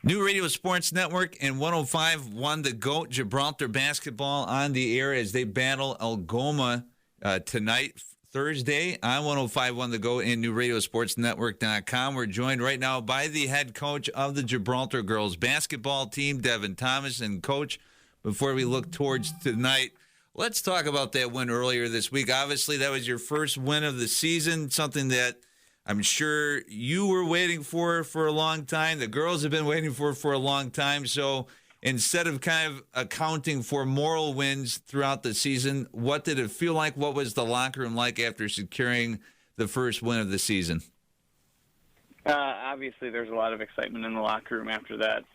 New Radio Sports Network and 105.1 The GOAT Gibraltar basketball on the air as they battle Algoma tonight, Thursday, on 105.1 The GOAT and New Radio Sports Network.com. We're joined right now by the head coach of the Gibraltar girls basketball team, Devin Thomas. And, Coach, before we look towards tonight, let's talk about that win earlier this week. Obviously, that was your first win of the season, something that I'm sure you were waiting for a long time. The girls have been waiting for a long time. So instead of kind of accounting for moral wins throughout the season, what did it feel like? What was the locker room like after securing the first win of the season? Obviously, there's a lot of excitement in the locker room after that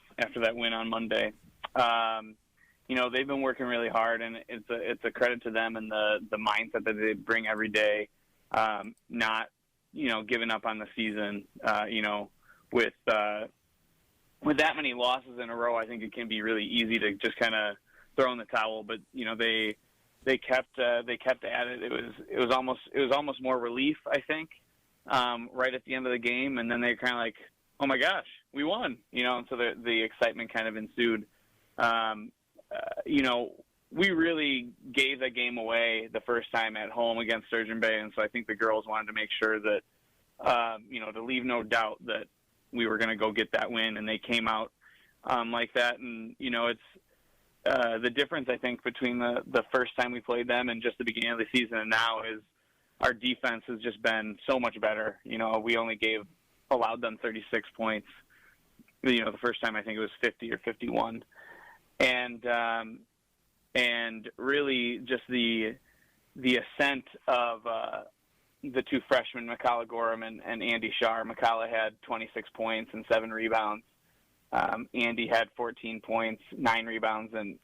win on Monday. They've been working really hard, and it's a credit to them and the mindset that they bring every day. Not giving up on the season, with that many losses in a row, I think it can be really easy to just kind of throw in the towel. But they kept at it. It was almost more relief, I think, right at the end of the game, and then they kind of like, oh my gosh, we won, and so the excitement kind of ensued. We really gave that game away the first time at home against Sturgeon Bay, and so I think the girls wanted to make sure that, to leave no doubt that we were going to go get that win, and they came out like that. And, it's the difference, I think, between the first time we played them and just the beginning of the season and now is our defense has just been so much better. We only allowed them 36 points. The first time I think it was 50 or 51. And really just the ascent of the two freshmen, McCalla Gorham and Andy Shar. McCalla had 26 points and 7 rebounds. Andy had 14 points, 9 rebounds, and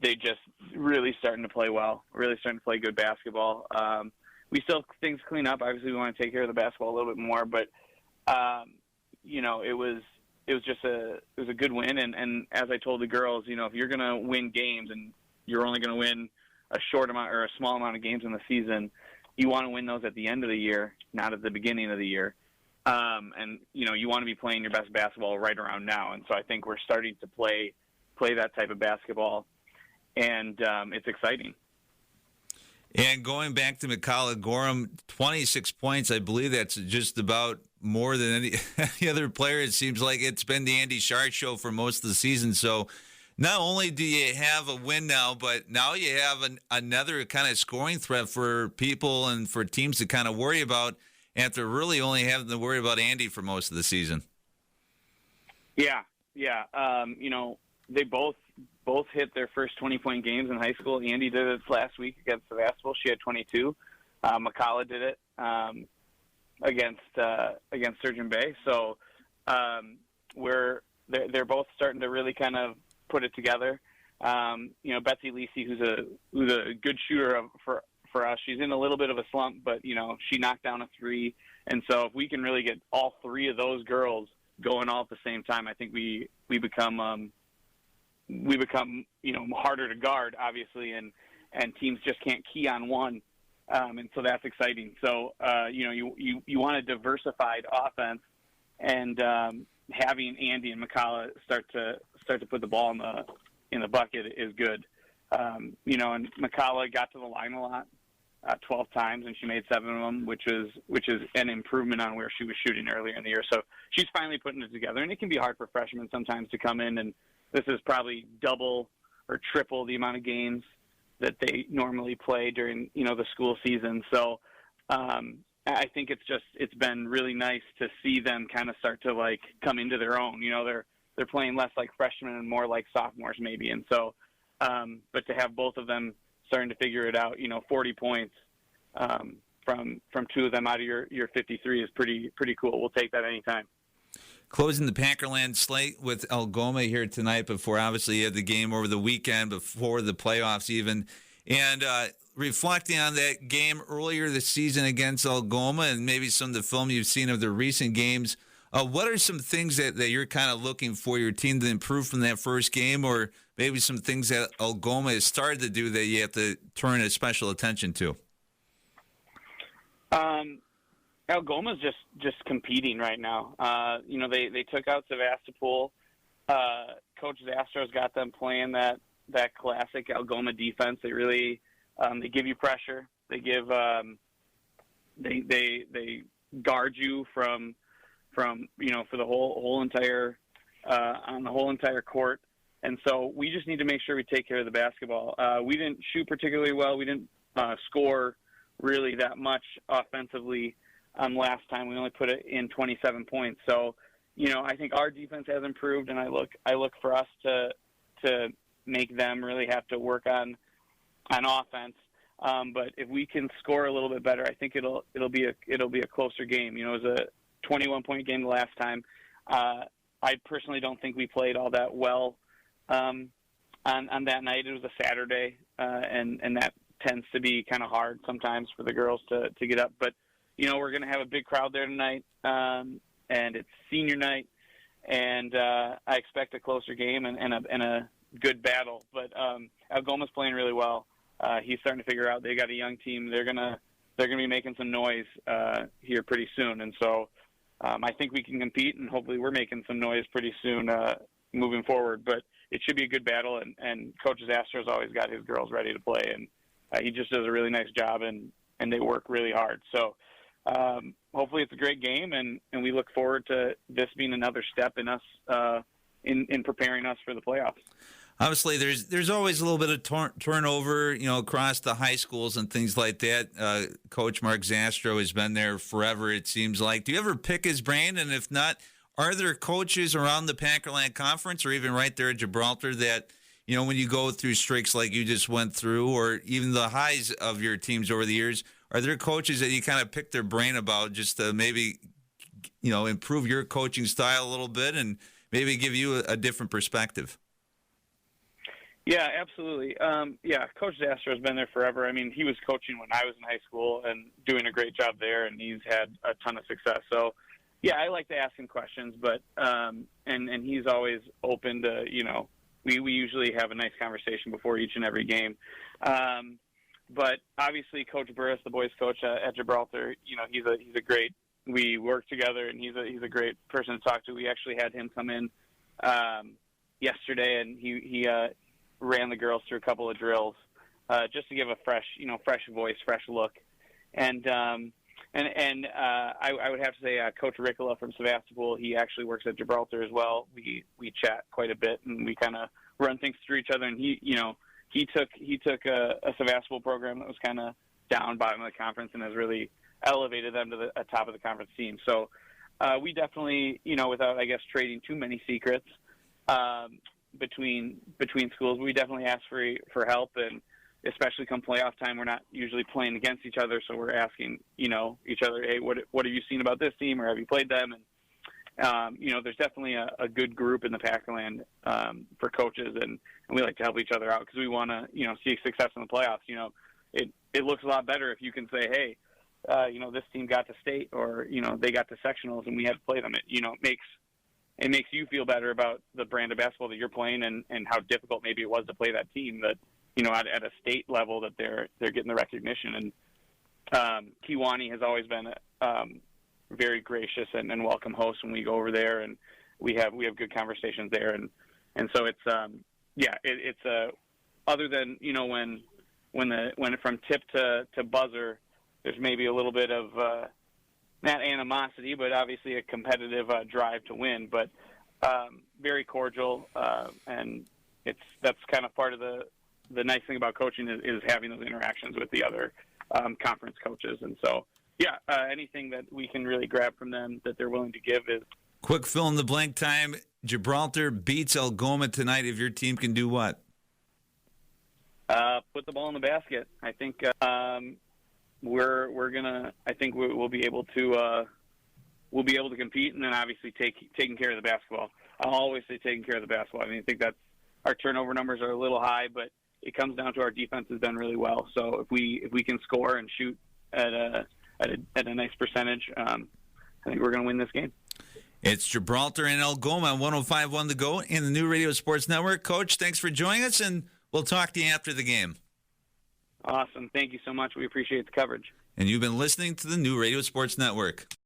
they just really starting to play well, really starting to play good basketball. We still have things to clean up. Obviously, we want to take care of the basketball a little bit more, but it was a good win, and as I told the girls, if you're going to win games and you're only going to win a short amount or a small amount of games in the season, you want to win those at the end of the year, not at the beginning of the year. And you want to be playing your best basketball right around now, and so I think we're starting to play that type of basketball, and it's exciting. And going back to McCalla Gorham, 26 points, I believe that's just about more than any other player. It seems like it's been the Andy Shar show for most of the season. So not only do you have a win now, but now you have another kind of scoring threat for people and for teams to kind of worry about after really only having to worry about Andy for most of the season. Yeah. They both hit their first 20-point games in high school. Andy did it last week against Sevastopol. She had 22. McCalla did it against Sturgeon Bay. So they're both starting to really kind of put it together. Betsy Lisi, who's a good shooter for us, she's in a little bit of a slump, but she knocked down a 3. And so if we can really get all 3 of those girls going all at the same time, I think we become harder to guard, obviously, and teams just can't key on one, and so that's exciting. So you want a diversified offense, and having Andy and McCalla start to put the ball in the bucket is good. And McCalla got to the line a lot, 12 times, and she made 7 of them, which is an improvement on where she was shooting earlier in the year. So she's finally putting it together, and it can be hard for freshmen sometimes to come in, and this is probably double or triple the amount of games that they normally play during, the school season. So I think it's been really nice to see them kind of start to come into their own. They're playing less like freshmen and more like sophomores maybe. And so, but to have both of them starting to figure it out, 40 points from 2 of them out of your 53 is pretty cool. We'll take that anytime. Closing the Packerland slate with Algoma here tonight before, obviously, you had the game over the weekend before the playoffs even. And reflecting on that game earlier this season against Algoma and maybe some of the film you've seen of the recent games, what are some things that you're kind of looking for your team to improve from that first game, or maybe some things that Algoma has started to do that you have to turn a special attention to? Algoma's just competing right now. They took out Sevastopol. Coach Zastro's got them playing that classic Algoma defense. They really they give you pressure. They give they guard you from for the whole entire on the whole entire court. And so we just need to make sure we take care of the basketball. We didn't shoot particularly well. We didn't score really that much offensively last time. We only put it in 27 points. So, I think our defense has improved, and I look for us to make them really have to work on offense. But if we can score a little bit better, I think it'll be a closer game. It was a 21-point game the last time. I personally don't think we played all that well on that night. It was a Saturday, and that tends to be kind of hard sometimes for the girls to get up. But we're going to have a big crowd there tonight, and it's senior night, and I expect a closer game and a good battle. But Algoma's playing really well. He's starting to figure out they got a young team. They're gonna be making some noise here pretty soon, and so I think we can compete, and hopefully we're making some noise pretty soon moving forward. But it should be a good battle, and Coach Zastro's always got his girls ready to play, and he just does a really nice job, and they work really hard. So hopefully it's a great game, and we look forward to this being another step in us in preparing us for the playoffs. Obviously, there's always a little bit of turnover, across the high schools and things like that. Coach Mark Zastro has been there forever, it seems like. Do you ever pick his brain? And if not, are there coaches around the Packerland Conference or even right there at Gibraltar that, when you go through streaks like you just went through, or even the highs of your teams over the years, are there coaches that you kind of pick their brain about just to maybe, improve your coaching style a little bit and maybe give you a different perspective? Yeah, absolutely. Coach Zastro has been there forever. I mean, he was coaching when I was in high school and doing a great job there, and he's had a ton of success. So, yeah, I like to ask him questions, but and he's always open to, we usually have a nice conversation before each and every game. But obviously, Coach Burris, the boys' coach at Gibraltar, he's a great. We work together, and he's a great person to talk to. We actually had him come in yesterday, and he ran the girls through a couple of drills just to give a fresh voice, fresh look. And I would have to say Coach Ricola from Sevastopol, he actually works at Gibraltar as well. We chat quite a bit, and we kind of run things through each other. And he took a Sevastopol program that was kind of down bottom of the conference and has really elevated them to the top of the conference team. So we definitely, without I guess trading too many secrets, between schools, we definitely ask for help, and especially come playoff time, we're not usually playing against each other, so we're asking each other, hey, what have you seen about this team, or have you played them? And there's definitely a good group in the Packerland for coaches, and we like to help each other out because we want to see success in the playoffs. It looks a lot better if you can say, hey, this team got to state, or they got to sectionals and we had to play them. It makes you feel better about the brand of basketball that you're playing, and how difficult maybe it was to play that team that, at a state level, that they're getting the recognition. And Kiwani has always been very gracious and welcome host when we go over there, and we have good conversations there. And so it's other than, when from tip to buzzer, there's maybe a little bit of, not animosity, but obviously a competitive drive to win, but very cordial, and that's kind of part of the nice thing about coaching is having those interactions with the other conference coaches. And so, anything that we can really grab from them that they're willing to give is. Quick fill in the blank time. Gibraltar beats Algoma tonight. If your team can do what? Put the ball in the basket. I think we're gonna. I think we'll be able to compete, and then obviously taking care of the basketball. I'll always say taking care of the basketball. I mean, I think that's our turnover numbers are a little high, but it comes down to our defense has done really well. So if we can score and shoot at a nice percentage, I think we're going to win this game. It's Gibraltar and Algoma on 105.1 The Go in the New Radio Sports Network. Coach, thanks for joining us, and we'll talk to you after the game. Awesome. Thank you so much. We appreciate the coverage. and you've been listening to the New Radio Sports Network.